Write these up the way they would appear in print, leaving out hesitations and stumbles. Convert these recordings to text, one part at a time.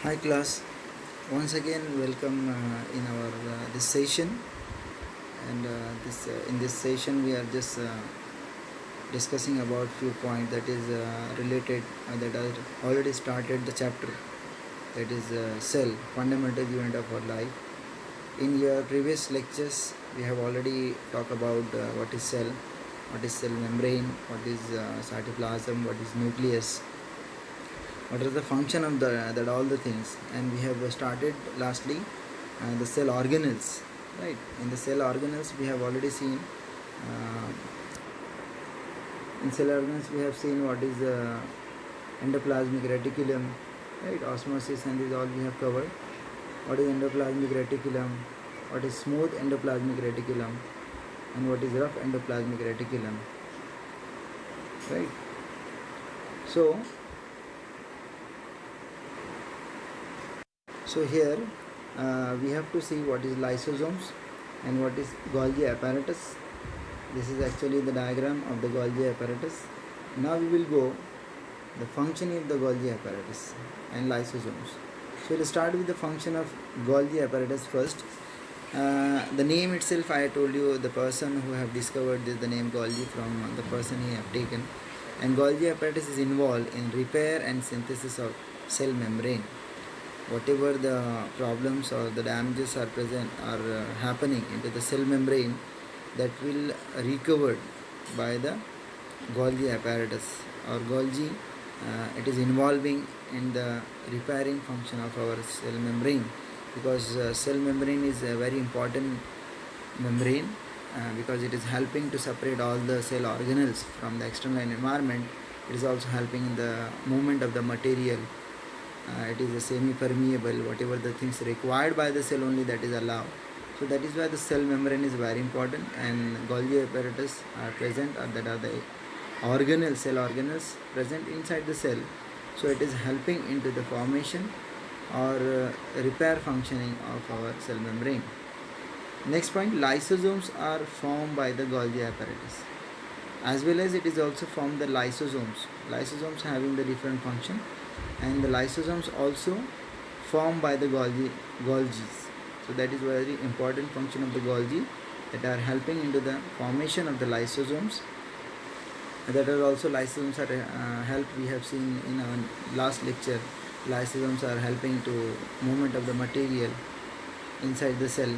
Hi class, once again welcome in our this session, and this in this session we are just discussing about few points that is related that are already started the chapter, that is cell fundamental unit of our life. In your previous lectures we have already talked about what is cell, what is cell membrane, what is cytoplasm, what is nucleus, what is the function of that all the things, and we have started lastly the cell organelles, right? In the cell organelles we have already seen in cell organelles we have seen what is endoplasmic reticulum, right? Osmosis and this all we have covered. What is endoplasmic reticulum, what is smooth endoplasmic reticulum, and what is rough endoplasmic reticulum, right? So here we have to see what is lysosomes and what is Golgi apparatus. This is actually the diagram of the Golgi apparatus. Now we will go the function of the Golgi apparatus and lysosomes. So we'll start with the function of Golgi apparatus first. The name itself, I told you, the person who have discovered this, the name Golgi, from the person he have taken. And Golgi apparatus is involved in repair and synthesis of cell membrane. Whatever the problems or the damages are present are happening into the cell membrane, that will recovered by the Golgi apparatus or Golgi. It is involving in the repairing function of our cell membrane, because cell membrane is a very important membrane because it is helping to separate all the cell organelles from the external environment. It is also helping in the movement of the material. It is a semi-permeable, whatever the things required by the cell only that is allowed. So that is why the cell membrane is very important, and Golgi apparatus are present, or that are the organelles, cell organelles present inside the cell. So it is helping into the formation or repair functioning of our cell membrane. Next point, lysosomes are formed by the Golgi apparatus, as well as it is also formed the lysosomes. Lysosomes having the different function, and the lysosomes also formed by the Golgis. So that is very important function of the Golgi, that are helping into the formation of the lysosomes. That are also lysosomes are help, we have seen in our last lecture. Lysosomes are helping to movement of the material inside the cell,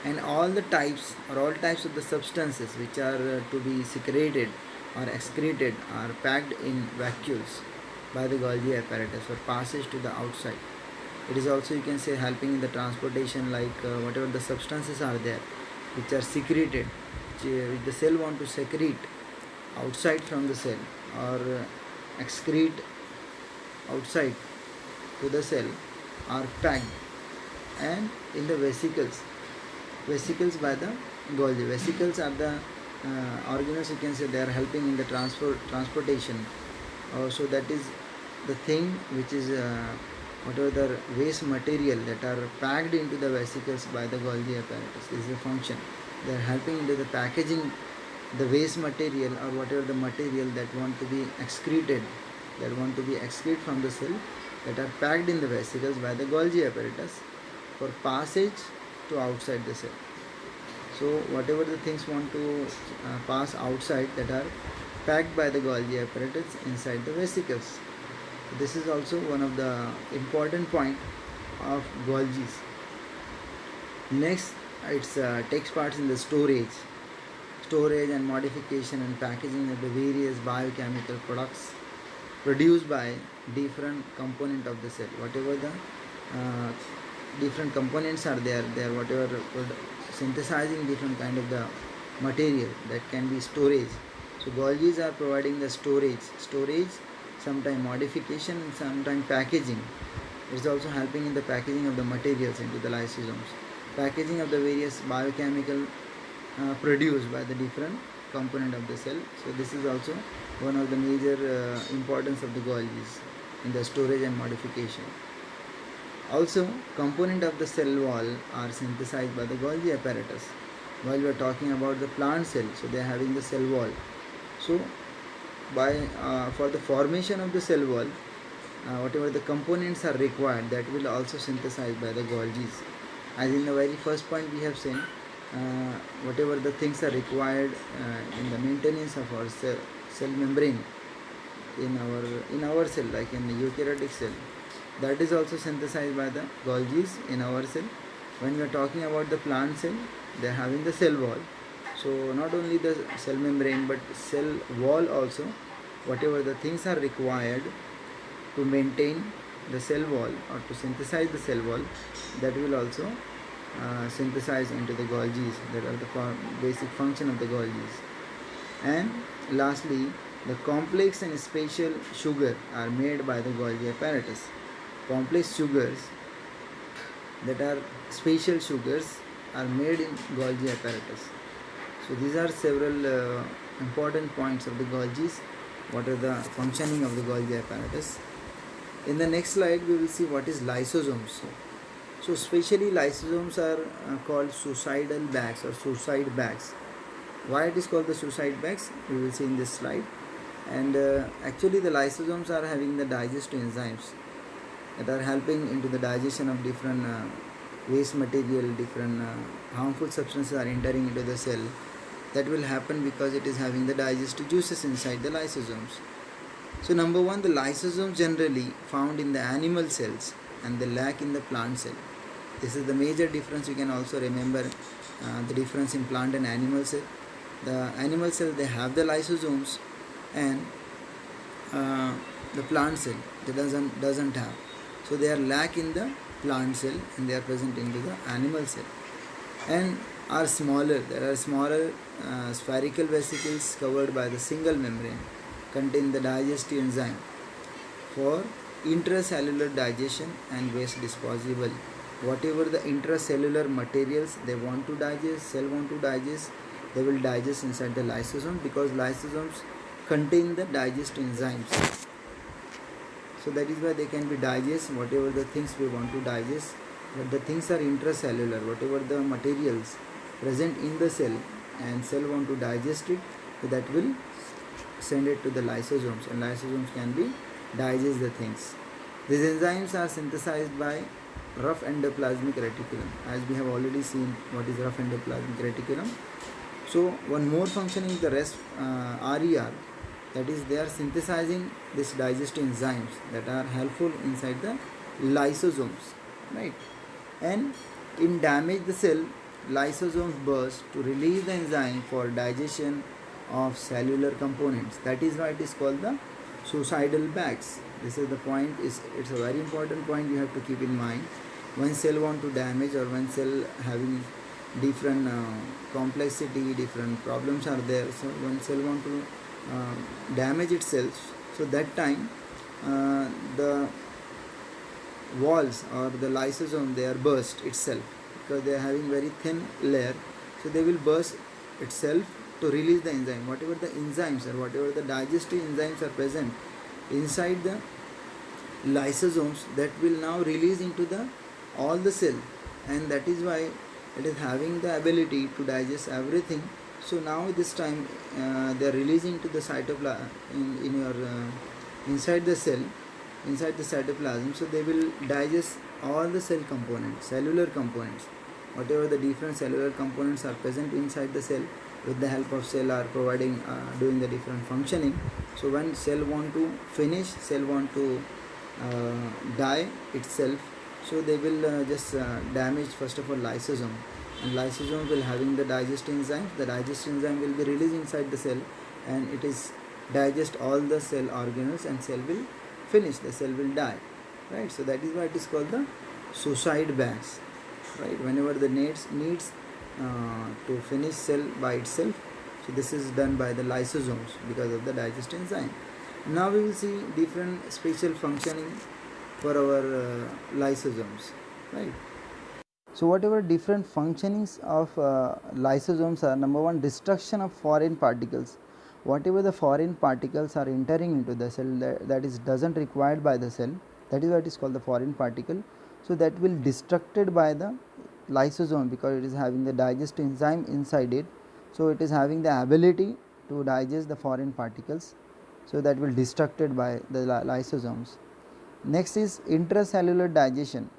and all the types or all types of the substances which are to be secreted or excreted are packed in vacuoles by the Golgi apparatus for passage to the outside. It is also, you can say, helping in the transportation, like whatever the substances are there which are secreted, which the cell want to secrete outside from the cell or excrete outside to the cell, are packed and in the vesicles by the Golgi. Vesicles are the organelles, you can say, they are helping in the transportation. So that is the thing which is whatever the waste material that are packed into the vesicles by the Golgi apparatus. This is the function. They are helping into the packaging the waste material or whatever the material that want to be excreted, from the cell, that are packed in the vesicles by the Golgi apparatus for passage to outside the cell. So whatever the things want to pass outside, that are packed by the Golgi apparatus inside the vesicles. This is also one of the important point of Golgis. Next, it takes part in the storage and modification and packaging of the various biochemical products produced by different component of the cell. Whatever the different components are there, whatever synthesizing different kind of the material, that can be storage. So Golgis are providing the storage, sometime modification, and sometime packaging. It is also helping in the packaging of the materials into the lysosomes, packaging of the various biochemical produced by the different component of the cell. So this is also one of the major importance of the Golgis in the storage and modification. Also, component of the cell wall are synthesized by the Golgi apparatus. While we are talking about the plant cell, so they are having the cell wall. So for the formation of the cell wall, whatever the components are required, that will also synthesized by the Golgis. As in the very first point we have seen, whatever the things are required in the maintenance of our cell membrane in our cell, like in the eukaryotic cell, that is also synthesized by the Golgis in our cell. When we are talking about the plant cell, they are having the cell wall. So not only the cell membrane but cell wall also, whatever the things are required to maintain the cell wall or to synthesize the cell wall, that will also synthesize into the Golgis. That are the basic function of the Golgis. And lastly, the complex and special sugar are made by the Golgi apparatus. Complex sugars, that are special sugars, are made in Golgi apparatus. So these are several important points of the Golgis. What are the functioning of the Golgi apparatus? In the next slide, we will see what is lysosomes. So especially lysosomes are called suicidal bags or suicide bags. Why it is called the suicide bags, we will see in this slide. And actually the lysosomes are having the digestive enzymes that are helping into the digestion of different waste material, different harmful substances are entering into the cell. That will happen because it is having the digestive juices inside the lysosomes. So number one, the lysosomes generally found in the animal cells and they lack in the plant cell. This is the major difference. You can also remember the difference in plant and animal cell. The animal cell, they have the lysosomes, and the plant cell they doesn't have. So they are lack in the plant cell and they are present into the animal cell, and are smaller. There are smaller spherical vesicles covered by the single membrane, contain the digestive enzyme for intracellular digestion and waste disposal. Whatever the intracellular materials they want to digest, cell want to digest, they will digest inside the lysosome, because lysosomes contain the digestive enzymes. So that is why they can be digest whatever the things we want to digest. But the things are intracellular, whatever the materials present in the cell and cell want to digest it, so that will send it to the lysosomes, and lysosomes can be digest the things. These enzymes are synthesized by rough endoplasmic reticulum, as we have already seen what is rough endoplasmic reticulum. So one more function is the RER, that is they are synthesizing these digestive enzymes that are helpful inside the lysosomes, right? And in damage the cell, lysosomes burst to release the enzyme for digestion of cellular components. That is why it is called the suicidal bags. This is the point. It's a very important point you have to keep in mind. When cell want to damage, or when cell having different complexity, different problems are there. So when cell want to damage itself, so that time the walls or the lysosome, they are burst itself, because they are having very thin layer. So they will burst itself to release the enzyme. Whatever the enzymes or whatever the digestive enzymes are present inside the lysosomes, that will now release into the all the cell, and that is why it is having the ability to digest everything. So now this time they are releasing to the cytoplasm in your inside the cell, inside the cytoplasm. So they will digest all the cell components, cellular components, whatever the different cellular components are present inside the cell. With the help of cell are providing doing the different functioning. So when cell want to finish, cell want to die itself, so they will just damage first of all lysosome, and lysosome will having the digestive enzyme. The digestive enzyme will be released inside the cell, and it is digest all the cell organelles, and cell will finish, the cell will die, right? So that is why it is called the suicide bags, right? Whenever the needs to finish cell by itself, so this is done by the lysosomes because of the digestive enzyme. Now we will see different special functioning for our lysosomes, right? So whatever different functionings of lysosomes are, number one, destruction of foreign particles. Whatever the foreign particles are entering into the cell that is doesn't required by the cell, that is why it is called the foreign particle. So that will destructed by the lysosome, because it is having the digestive enzyme inside it. So it is having the ability to digest the foreign particles. So that will destructed by the lysosomes. Next is intracellular digestion.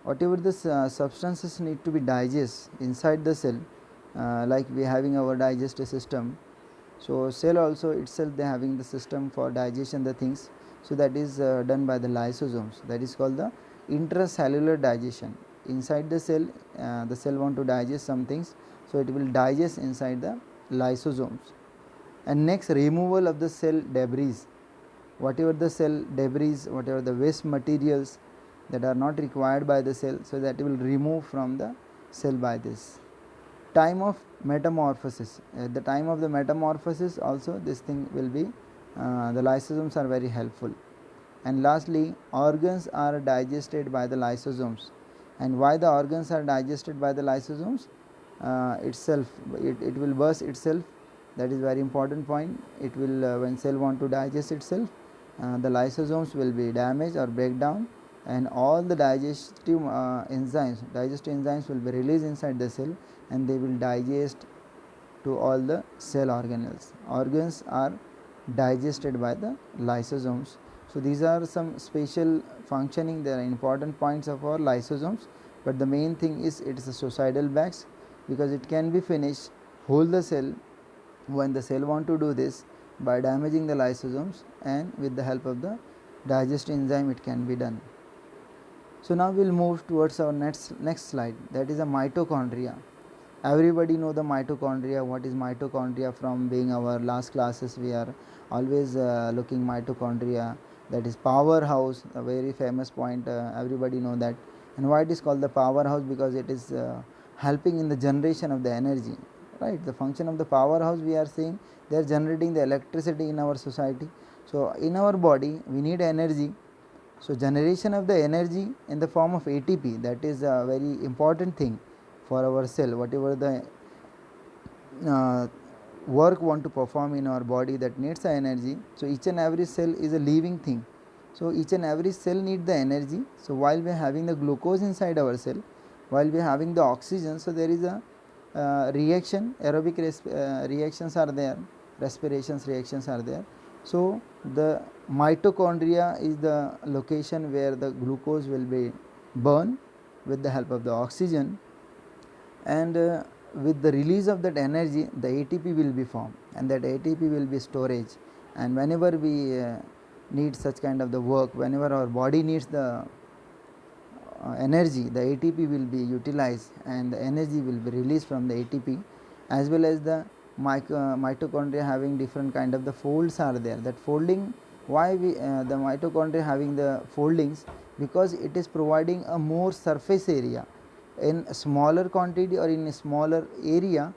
Whatever the substances need to be digested inside the cell, like we having our digestive system, so cell also itself they having the system for digestion the things, so that is done by the lysosomes, that is called the intracellular digestion. Inside the cell want to digest some things, so it will digest inside the lysosomes. And next, removal of the cell debris, whatever the cell debris, whatever the waste materials that are not required by the cell, so that will remove from the cell by this. Time of metamorphosis, at the time of the metamorphosis also this thing will be the lysosomes are very helpful. And lastly, organs are digested by the lysosomes. And why the organs are digested by the lysosomes? It will burst itself, that is very important point. It will when cell want to digest itself, the lysosomes will be damaged or break down, and all the digestive enzymes will be released inside the cell, and they will digest to all the cell organelles. Organs are digested by the lysosomes. So these are some special functioning, they are important points of our lysosomes, but the main thing is it is a suicidal bags, because it can be finished whole the cell when the cell want to do this by damaging the lysosomes, and with the help of the digestive enzyme it can be done. So now we will move towards our next slide, that is a mitochondria. Everybody know the mitochondria. What is mitochondria? From being our last classes we are always looking mitochondria, that is powerhouse, a very famous point, everybody know that. And why it is called the powerhouse? Because it is helping in the generation of the energy, right? The function of the powerhouse we are saying, they are generating the electricity in our society. So in our body we need energy, so generation of the energy in the form of ATP, that is a very important thing for our cell. Whatever the work want to perform in our body, that needs the energy. So each and every cell is a living thing, so each and every cell need the energy. So while we are having the glucose inside our cell, while we are having the oxygen, so there is a reaction, aerobic reactions are there, respirations reactions are there. So the mitochondria is the location where the glucose will be burned with the help of the oxygen, and with the release of that energy the ATP will be formed, and that ATP will be storage. And whenever we need such kind of the work, whenever our body needs the energy, the ATP will be utilized, and the energy will be released from the ATP. As well as the mitochondria having different kind of the folds are there, that folding, why we the mitochondria having the foldings? Because it is providing a more surface area in a smaller quantity or in a smaller area.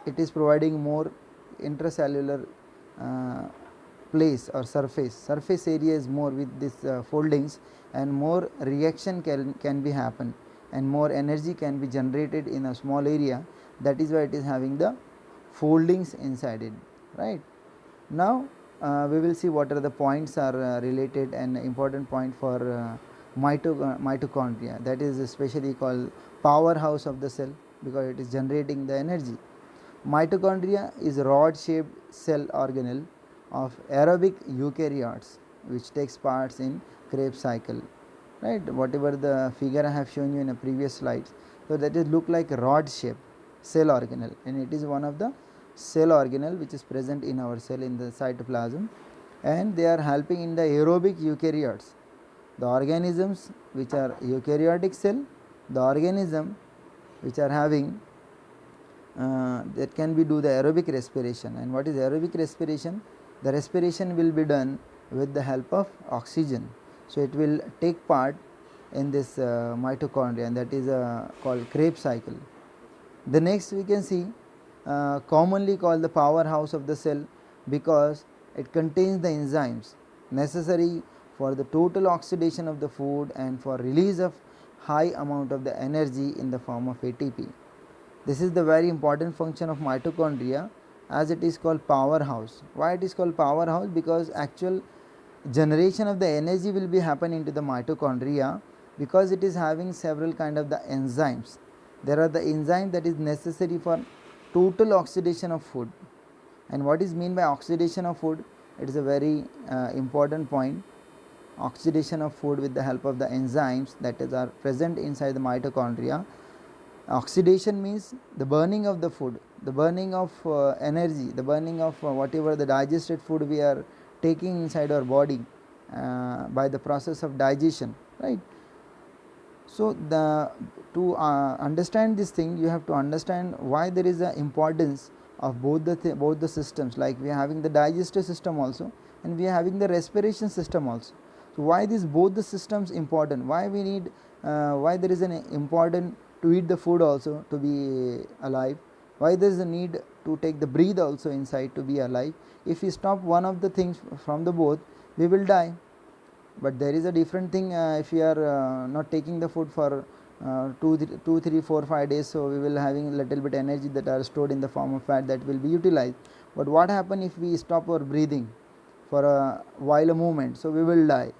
It is providing more intracellular place or surface area is more with this foldings, and more reaction can be happen, and more energy can be generated in a small area. That is why it is having the foldings inside it, right? Now we will see what are the points are related and important point for mitochondria, that is especially called powerhouse of the cell, because it is generating the energy. Mitochondria is a rod shaped cell organelle of aerobic eukaryotes which takes parts in Krebs cycle, right? Whatever the figure I have shown you in a previous slides, so that is look like a rod shape cell organelle, and it is one of the cell organelle which is present in our cell in the cytoplasm, and they are helping in the aerobic eukaryotes, the organisms which are eukaryotic cell, the organism which are having that can be do the aerobic respiration. And what is aerobic respiration? The respiration will be done with the help of oxygen, so it will take part in this mitochondria, and that is called Krebs cycle. The next we can see commonly called the powerhouse of the cell, because it contains the enzymes necessary for the total oxidation of the food and for release of high amount of the energy in the form of ATP. This is the very important function of mitochondria, as it is called powerhouse. Why it is called powerhouse? Because actual generation of the energy will be happen into the mitochondria, because it is having several kind of the enzymes. There are the enzyme that is necessary for total oxidation of food. And what is mean by oxidation of food? It is a very important point. oxidation of food with the help of the enzymes that is are present inside the mitochondria. Oxidation means the burning of the food, the burning of energy, the burning of whatever the digested food we are taking inside our body by the process of digestion, right? So to understand this thing, you have to understand why there is a importance of both the systems. Like we are having the digestive system also, and we are having the respiration system also. So why these both the systems important? Why we need? Why there is an important to eat the food also to be alive? Why there is a need to take the breathe also inside to be alive? If we stop one of the things from the both, we will die. But there is a different thing if we are not taking the food for 2, 3, 4, 5 days, so we will having little bit energy that are stored in the form of fat that will be utilized. But what happen if we stop our breathing for a while a moment? So we will die.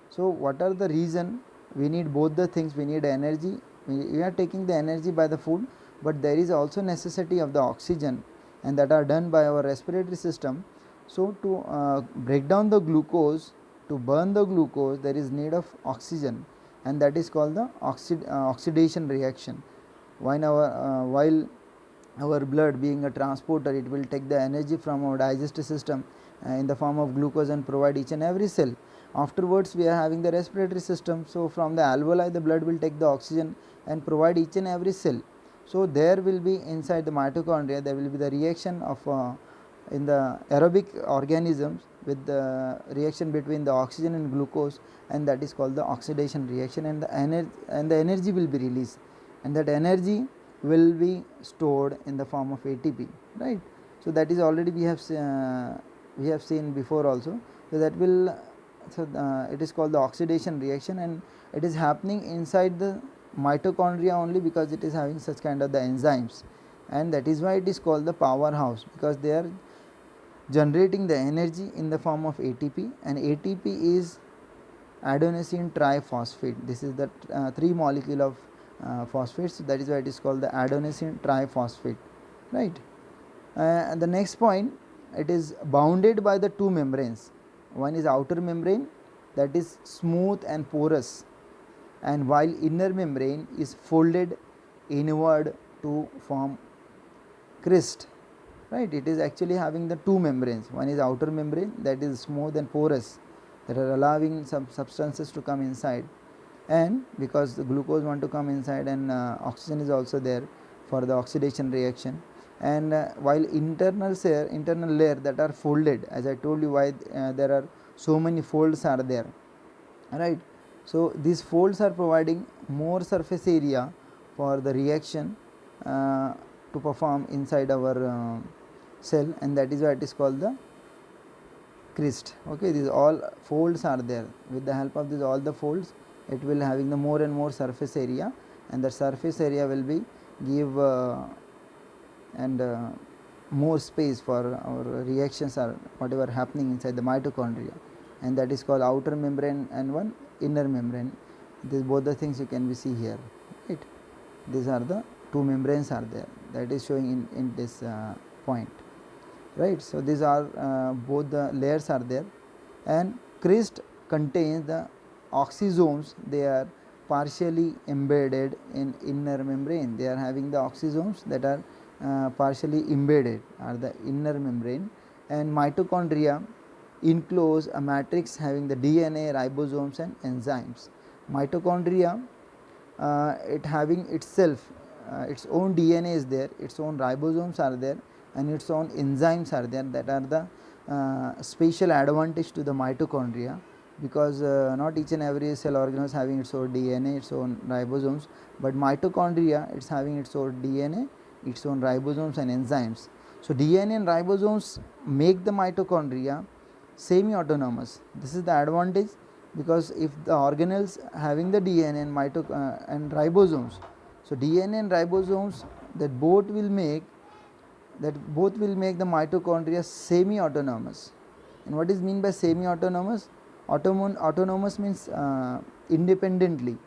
So what are the reason? We need both the things. We need energy. We are taking the energy by the food, but there is also necessity of the oxygen, and that are done by our respiratory system. So to break down the glucose, to burn the glucose, there is need of oxygen, and that is called the oxidation reaction. While our blood being a transporter, it will take the energy from our digestive system in the form of glucose and provide each and every cell. Afterwards we are having the respiratory system, so from the alveoli the blood will take the oxygen and provide each and every cell. So there will be inside the mitochondria, there will be the reaction of in the aerobic organisms with the reaction between the oxygen and glucose, and that is called the oxidation reaction, and the energy will be released, and that energy will be stored in the form of ATP, right? So that is already we have seen before also. So that will it is called the oxidation reaction, and it is happening inside the mitochondria only because it is having such kind of the enzymes, and that is why it is called the powerhouse, because they are generating the energy in the form of ATP, and ATP is adenosine triphosphate. This is the 3 molecule of phosphates, so that is why it is called the adenosine triphosphate, right? And the next point, it is bounded by the 2 membranes. One is outer membrane, that is smooth and porous, and while inner membrane is folded inward to form crest, right? It is actually having the 2 membranes. One is outer membrane, that is smooth and porous, that are allowing some substances to come inside, and because the glucose want to come inside, and oxygen is also there for the oxidation reaction. And while internal layer that are folded, as I told you why there are so many folds are there, right? So these folds are providing more surface area for the reaction to perform inside our cell, and that is why it is called the crest. Okay, these all folds are there. With the help of these all the folds, it will having the more and more surface area, and the surface area will be give more space for our reactions or whatever happening inside the mitochondria, and that is called outer membrane and one inner membrane. These both the things you can see here, right? These are the 2 membranes are there, that is showing in this point, right? So these are both the layers are there, and crest contains the oxysomes. They are partially embedded in inner membrane. They are having the oxysomes that are partially embedded are the inner membrane, and mitochondria enclose a matrix having the DNA, ribosomes and enzymes. Mitochondria it having itself its own DNA is there, its own ribosomes are there, and its own enzymes are there, that are the special advantage to the mitochondria, because not each and every cell organelle is having its own DNA, its own ribosomes, but mitochondria it's having its own DNA, its own ribosomes and enzymes. So DNA and ribosomes make the mitochondria semi-autonomous. This is the advantage, because if the organelles having the DNA and ribosomes, so DNA and ribosomes that both will make the mitochondria semi-autonomous. And what is mean by semi-autonomous? Autonomous means independently,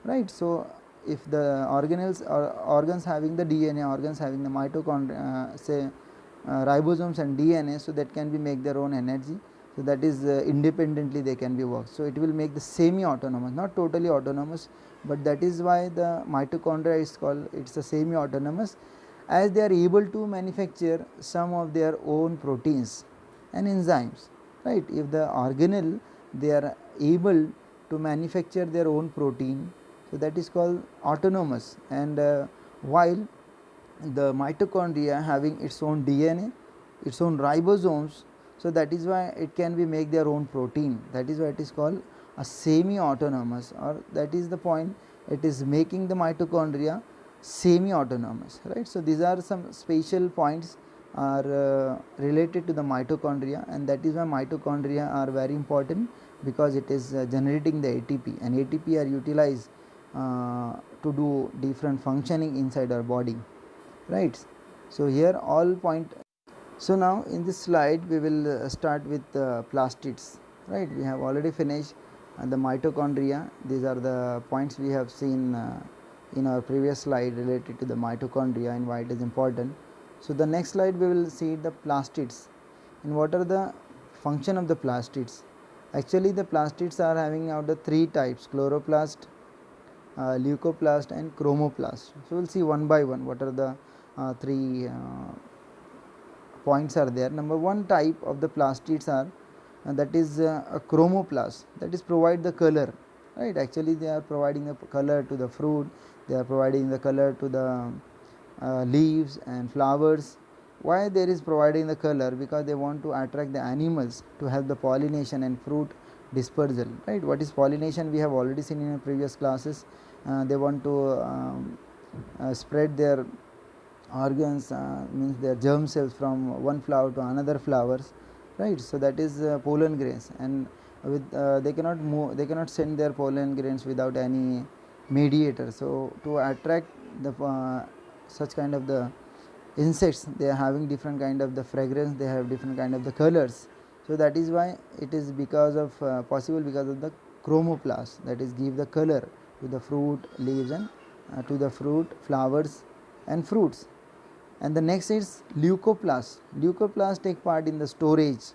right? So if the organelles or organs having the DNA, organs having the mitochondria, say ribosomes and DNA, so that can be make their own energy. So So that is independently they can be worked. So it will make the semi-autonomous, not totally autonomous, but that is why the mitochondria is called, it's a semi-autonomous, as they are able to manufacture some of their own proteins and enzymes, right. If the organelle they are able to manufacture their own protein, so that is called autonomous. And while the mitochondria having its own DNA, its own ribosomes, so that is why it can be make their own protein, that is why it is called a semi autonomous, or that is the point, it is making the mitochondria semi autonomous, right. So these are some special points are related to the mitochondria, and that is why mitochondria are very important, because it is generating the ATP, and ATP are utilized to do different functioning inside our body, right. So here all point. So now in this slide we will start with plastids, right. We have already finished the mitochondria. These are the points we have seen in our previous slide related to the mitochondria and why it is important. So the next slide we will see the plastids, and what are the function of the plastids. Actually the plastids are having out the three types: chloroplast, leucoplast and chromoplast. So we will see one by one what are the three points are there. Number one type of the plastids are that is a chromoplast, that is provide the color, right. Actually they are providing the color to the fruit, they are providing the color to the leaves and flowers. Why there is providing the color? Because they want to attract the animals to help the pollination and fruit dispersal, right. What is pollination? We have already seen in previous classes. They want to spread their organs, means their germ cells from one flower to another flowers, right. So that is pollen grains, and with they cannot move, they cannot send their pollen grains without any mediator. So to attract the such kind of the insects, they are having different kind of the fragrance, they have different kind of the colors. So that is why it is because of possible because of the chromoplast, that is give the color to the fruit, leaves, and to the fruit, flowers and fruits. And the next is leucoplast. Leucoplast take part in the storage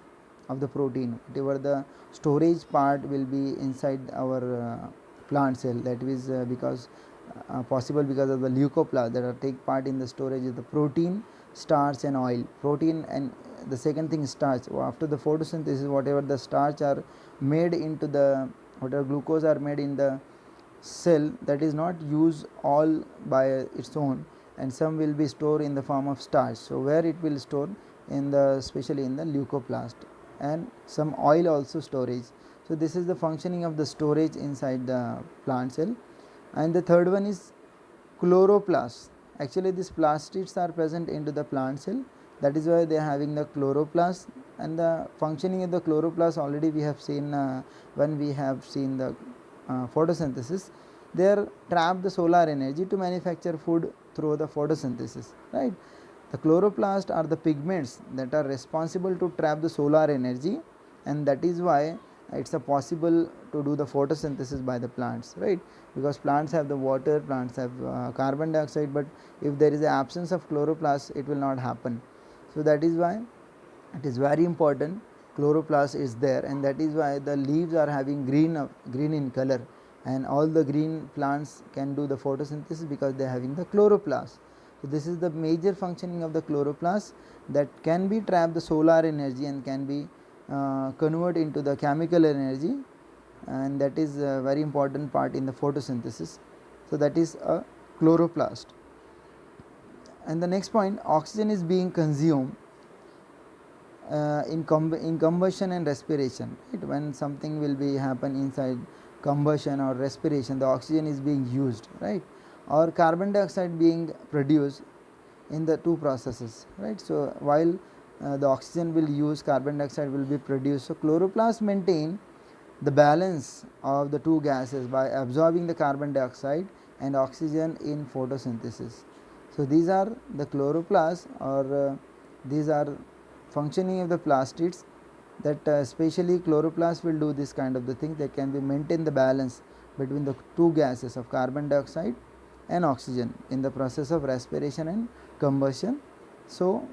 of the protein, whatever the storage part will be inside our plant cell, that is because possible because of the leucoplast that are take part in the storage of the protein, starch and oil. Protein, and the second thing is starch. After the photosynthesis, whatever the starch are made into the, whatever glucose are made in the cell, that is not used all by its own, and some will be stored in the form of starch. So where it will store? In the, especially in the leucoplast, and some oil also storage. So this is the functioning of the storage inside the plant cell. And the third one is chloroplast. Actually these plastids are present into the plant cell, that is why they are having the chloroplast. And the functioning of the chloroplast already we have seen when we have seen the photosynthesis. They are trap the solar energy to manufacture food through the photosynthesis, right. The chloroplast are the pigments that are responsible to trap the solar energy, and that is why it's a possible to do the photosynthesis by the plants, right. Because plants have the water, plants have carbon dioxide, but if there is an absence of chloroplast, it will not happen. So that is why it is very important chloroplast is there, and that is why the leaves are having green in color, and all the green plants can do the photosynthesis because they are having the chloroplast. So this is the major functioning of the chloroplast, that can be trap the solar energy and can be convert into the chemical energy, and that is a very important part in the photosynthesis. So that is a chloroplast. And the next point, oxygen is being consumed in combustion and respiration, right. When something will be happen inside combustion or respiration, the oxygen is being used, right, or carbon dioxide being produced in the two processes, right. So while the oxygen will use, carbon dioxide will be produced. So chloroplast maintain the balance of the two gases by absorbing the carbon dioxide and oxygen in photosynthesis. So these are the chloroplasts, or these are functioning of the plastids, that especially chloroplasts will do this kind of the thing. They can be maintain the balance between the two gases of carbon dioxide and oxygen in the process of respiration and combustion. So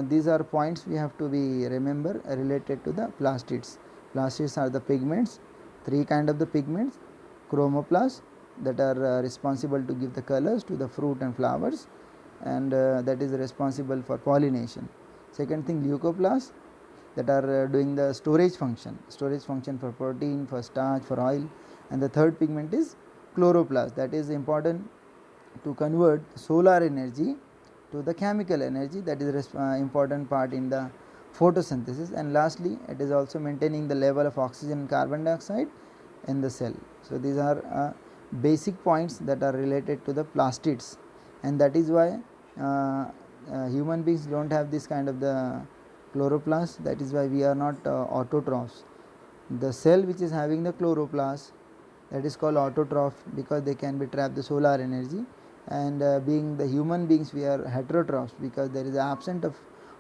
these are points we have to be remember related to the plastids. Plastids are the pigments, three kind of the pigments: chromoplasts, that are responsible to give the colors to the fruit and flowers, and that is responsible for pollination. Second thing, leucoplasts, that are doing the storage function for protein, for starch, for oil. And the third pigment is chloroplast, that is important to convert solar energy to the chemical energy, that is important part in the photosynthesis. And lastly, it is also maintaining the level of oxygen and carbon dioxide in the cell. So these are basic points that are related to the plastids, and that is why human beings don't have this kind of the chloroplast. That is why we are not autotrophs. The cell which is having the chloroplast, that is called autotroph, because they can be trap the solar energy. And being the human beings, we are heterotrophs, because there is absent of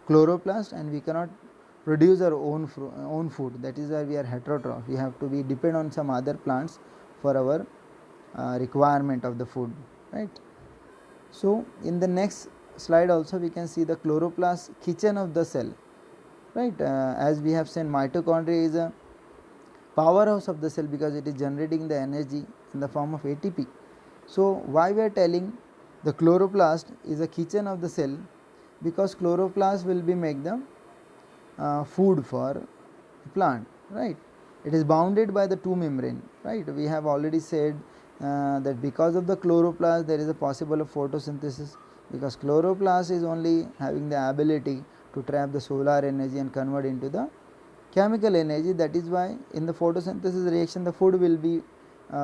chloroplast and we cannot produce our own food. That is why we are heterotroph. We have to be depend on some other plants for our requirement of the food, right? So in the next slide also we can see the chloroplast kitchen of the cell, right? As we have seen, mitochondria is a powerhouse of the cell because it is generating the energy in the form of ATP. So why we are telling the chloroplast is a kitchen of the cell? Because chloroplast will be make the food for plant, right? It is bounded by the two membrane, right? We have already said that because of the chloroplast there is a possible of photosynthesis, because chloroplast is only having the ability to trap the solar energy and convert into the chemical energy. That is why in the photosynthesis reaction the food will be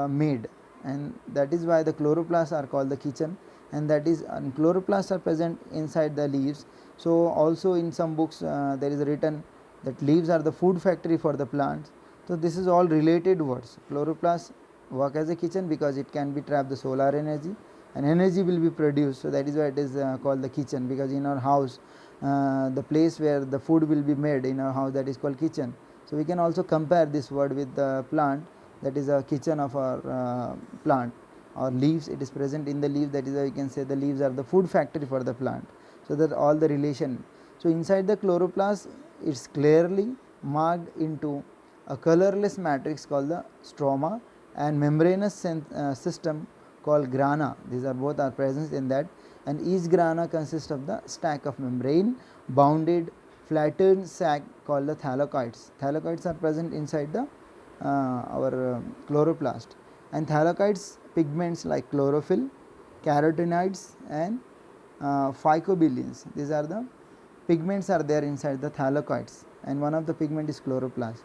made, and that is why the chloroplasts are called the kitchen. And that is, and chloroplasts are present inside the leaves. So also in some books there is written that leaves are the food factory for the plants. So this is all related words. Chloroplasts work as a kitchen because it can be trap the solar energy and energy will be produced. So that is why it is called the kitchen, because in our house the place where the food will be made in our house, that is called kitchen. So we can also compare this word with the plant, that is a kitchen of our plant. Or leaves, it is present in the leaves, that is why we can say the leaves are the food factory for the plant. So that all the relation. So inside the chloroplast it's clearly marked into a colorless matrix called the stroma and membranous system called grana. These are both are present in that, and each grana consists of the stack of membrane bounded flattened sac called the thylakoids. Thylakoids are present inside the our chloroplast, and thylakoids pigments like chlorophyll, carotenoids and phycobilins. These are the pigments are there inside the thylakoids, and one of the pigment is chloroplast.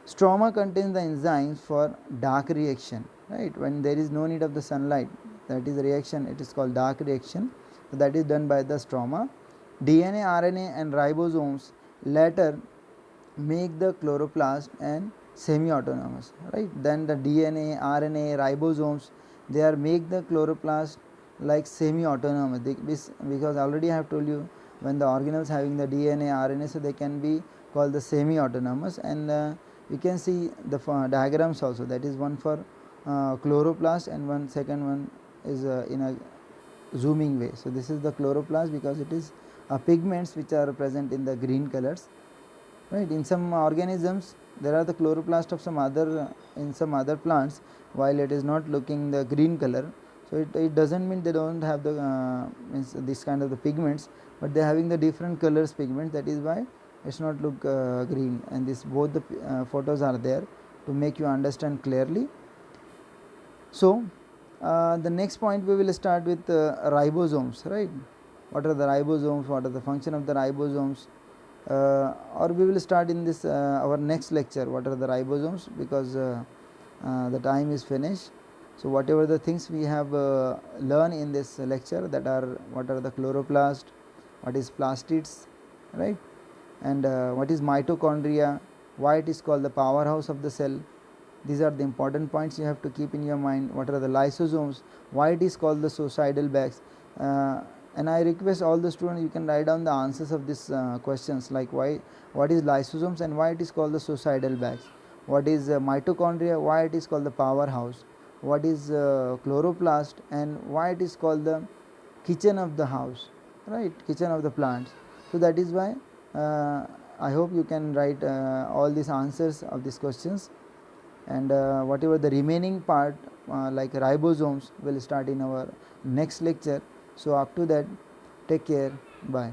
Stroma contains the enzymes for dark reaction, right? When there is no need of the sunlight, that is the reaction, it is called dark reaction. So that is done by the stroma. DNA, RNA and ribosomes later make the chloroplast and semi-autonomous, right? Then the DNA, RNA, ribosomes, they are make the chloroplast like semi-autonomous, because already I have told you, when the organelles having the DNA, RNA, so they can be called the semi-autonomous. And you can see the diagrams also, that is one for chloroplast and one second one is in a zooming way. So this is the chloroplast because it is pigments which are present in the green colors, right? In some organisms there are the chloroplast of some other in some other plants, while it is not looking the green color. So it doesn't mean they don't have the means this kind of the pigments, but they are having the different colors pigments. That is why it's not look green. And this both the photos are there to make you understand clearly. So the next point we will start with ribosomes, right? What are the ribosomes? What are the function of the ribosomes? Or we will start in this our next lecture, what are the ribosomes, because the time is finished. So whatever the things we have learned in this lecture, that are what are the chloroplast, what is plastids, right? And what is mitochondria, why it is called the powerhouse of the cell. These are the important points you have to keep in your mind. What are the lysosomes, why it is called the suicidal bags. And I request all the students, you can write down the answers of these questions, like what is lysosomes and why it is called the suicidal bags. What is mitochondria, why it is called the powerhouse. What is chloroplast and why it is called the kitchen of the house, right? Kitchen of the plants. So that is why I hope you can write all these answers of these questions, and whatever the remaining part like ribosomes will start in our next lecture. So up to that, take care, bye.